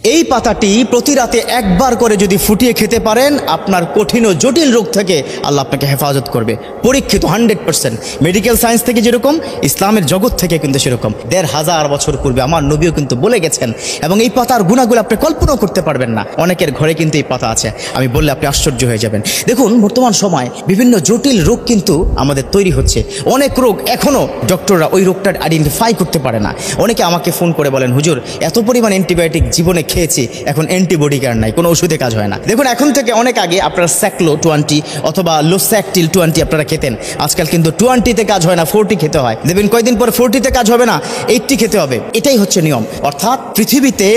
এই পাতাটি প্রতি রাতে একবার করে যদি ফুটিয়ে খেতে পারেন, আপনার কঠিন ও জটিল রোগ থেকে আল্লাহ আপনাকে হেফাজত করবে। পরীক্ষিত 100%। মেডিকেল সায়েন্স থেকে যেরকম, ইসলামের জগৎ থেকে কিন্তু সেরকম। 1500 বছর পূর্বে আমার নবীও কিন্তু বলে গেছেন। এবং এই পাতার গুণাগুলো আপনি কল্পনাও করতে পারবেন না। অনেকের ঘরে কিন্তু এই পাতা আছে, আমি বললে আপনি আশ্চর্য হয়ে যাবেন। দেখুন, বর্তমান সময় বিভিন্ন জটিল রোগ কিন্তু আমাদের তৈরি হচ্ছে। অনেক রোগ এখনও ডক্টররা ওই রোগটা আইডেন্টিফাই করতে পারে না। অনেকে আমাকে ফোন করে বলেন, হুজুর এত পরিমাণ অ্যান্টিবায়োটিক জীবনে খেয়েছি, এখন অ্যান্টিবডি কার নাই, কোনো ওষুধে কাজ হয় না। দেখুন, এখন থেকে অনেক আগে আপনারা স্যাক্লো 20 অথবা লোস্যাকটিল 20 আপনারা খেতেন। আজকাল কিন্তু 20-তে কাজ হয় না, 40 খেতে হয়। দেখবেন কয়েকদিন পরে 40-তে কাজ হবে না, 80 খেতে হবে। এটাই হচ্ছে নিয়ম। অর্থাৎ পৃথিবীতে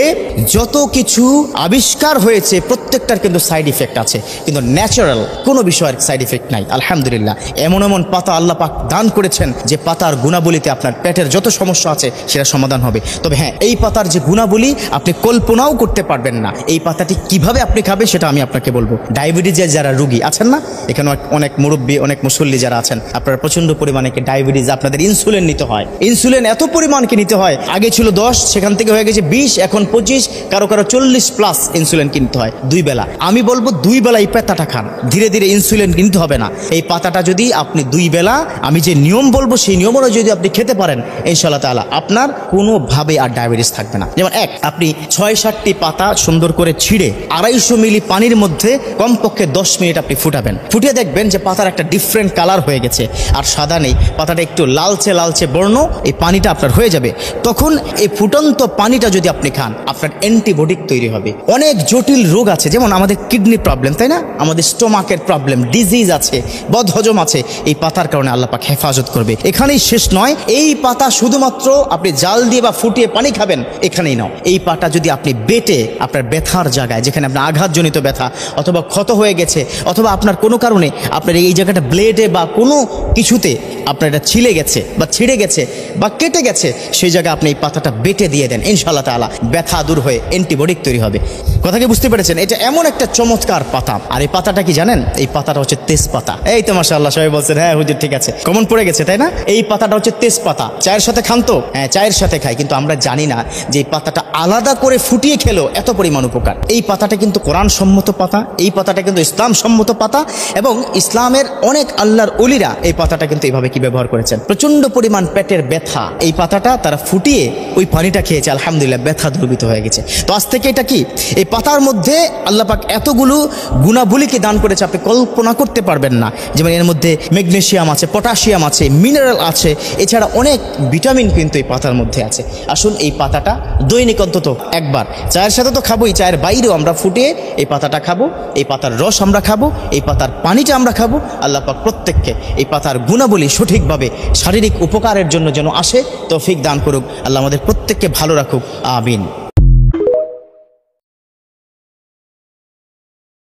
যত কিছু আবিষ্কার হয়েছে প্রত্যেকটার কিন্তু সাইড ইফেক্ট আছে, কিন্তু ন্যাচারাল কোনো বিষয়ের সাইড ইফেক্ট নাই। আলহামদুলিল্লাহ, এমন এমন পাতা আল্লাহ পাক দান করেছেন যে পাতার গুণাবলীতে আপনার পেটের যত সমস্যা আছে সেটা সমাধান হবে। তবে হ্যাঁ, এই পাতার যে গুণাবলী আপনি কল্পনাও করতে পারবেন না। এই পাতাটি কিভাবে আপনি খাবেন সেটা আমি আপনাকে বলবো। ডায়াবেটিসের যারা রোগী আছেন না, এখানে অনেক মুরব্বী, অনেক মুসল্লি যারা আছেন, আপনারা প্রচন্ড পরিমাণে ডায়াবেটিস, আপনাদের ইনসুলিন নিতে হয়। ইনসুলিন এত পরিমাণকে নিতে হয়, আগে ছিল 10, সেখান থেকে হয়ে গেছে 20, এখন 25, কারো 40+ ইনসুলিন কিনতে হয় 2 বেলা। আমি বলবো 2 বেলা এই পাতাটা খান, ধীরে ধীরে ইনসুলিন কিনতে হবে না। এই পাতাটা যদি আপনি 2 বেলা, আমি যে নিয়ম বলবো সেই নিয়ম অনুযায়ী যদি আপনি খেতে পারেন, ইনশাআল্লাহ তাআলা আপনার কোনোভাবে আর ডায়াবেটিস থাকবে না। যেমন আপনি 6-7টি পাতা সুন্দর করে ছিঁড়ে 250 মিলি পানির মধ্যে কমপক্ষে 10 মিনিট আপনি ফুটাবেন। ফুটিয়ে দেখবেন যে পাতার একটা ডিফারেন্ট কালার হয়ে গেছে, আর সাদা নেই, পাতাটা একটু লালচে লালচে বর্ণ, এই পানিটা আপনার হয়ে যাবে। তখন এই ফুটন্ত পানিটা যদি আপনি খান, আপনার অ্যান্টিবডি তৈরি হবে। অনেক জটিল রোগ আছে, যেমন আমাদের কিডনি প্রবলেম, তাই না, আমাদের স্টোমাকের প্রবলেম, ডিজিজ আছে, বদহজম আছে, এই পাতার কারণে আল্লাহ পাক হেফাজত করবে। এখানেই শেষ নয়, এই পাতা শুধুমাত্র আপনি জাল দিয়ে বা ফুটিয়ে পানি খাবেন এখানেই নয়। এই পাতা যদি আপনি বেটে আপনার ব্যথার জায়গায়, যেখানে আপনার আঘাতজনিত ব্যথা অথবা ক্ষত হয়ে গেছে, অথবা আপনার কোনো কারণে আপনার এই জায়গাটা ব্লেডে বা কোনো কিছুতে আপনার এটা ছিলে গেছে বা ছিঁড়ে গেছে বা কেটে গেছে, সেই জায়গায় আপনি এই পাতাটা বেটে দিয়ে দেন, ইনশাআল্লাহ তাআলা ব্যথা দূর হয়ে অ্যান্টিবডি তৈরি হবে। কথা কি বুঝতে পেরেছেন? এটা এমন একটা চমৎকার পাতা। আর এই পাতাটা কি জানেন? এই পাতাটা হচ্ছে তেজপাতা। এই তো মাশাআল্লাহ, সবাই বলছেন হ্যাঁ হুজুর ঠিক আছে, কমন পড়ে গেছে, তাই না? এই পাতাটা হচ্ছে তেজপাতা। চায়ের সাথে খান তো? হ্যাঁ, চায়ের সাথে খাই, কিন্তু আমরা জানি না যে এই পাতাটা আলাদা করে ফুটিয়ে খেলেও এত পরিমাণ উপকার। এই পাতাটা কিন্তু কোরআন সম্মত পাতা, এই পাতাটা কিন্তু ইসলাম সম্মত পাতা, এবং ইসলামের অনেক আল্লাহর ওলিরা এই পাতাটা কিন্তু এইভাবে কি ব্যবহার করেছেন। প্রচন্ড পরিমাণ পেটের ব্যথা, এই পাতাটা তারা ফুটিয়ে ওই পানিটা খেয়েছে, আলহামদুলিল্লাহ ব্যথা দূরীভূত হয়ে গেছে। তো আজ থেকে এটা কি, এই পাতার মধ্যে আল্লাহ পাক এতগুলো গুণাবলীকে দান করেছে আপনি কল্পনা করতে পারবেন না। যেমন এর মধ্যে ম্যাগনেসিয়াম আছে, পটাশিয়াম আছে, মিনারেল আছে, এছাড়া অনেক ভিটামিন কিন্তু এই পাতার মধ্যে আছে। আসুন এই পাতাটা দৈনিক অন্তত একবার, চায়ের সাথে তো খাবোই, চায়ের বাইরেও আমরা ফুটিয়ে এই পাতাটা খাবো, এই পাতার রস আমরা খাবো, এই পাতার পানিটা আমরা খাবো। আল্লাহ পাক প্রত্যেককে এই পাতার গুণাবলী সঠিকভাবে শারীরিক উপকারের জন্য যেন আসে তৌফিক দান করুক। আল্লাহ আমাদের প্রত্যেককে ভালো রাখুক, আমিন।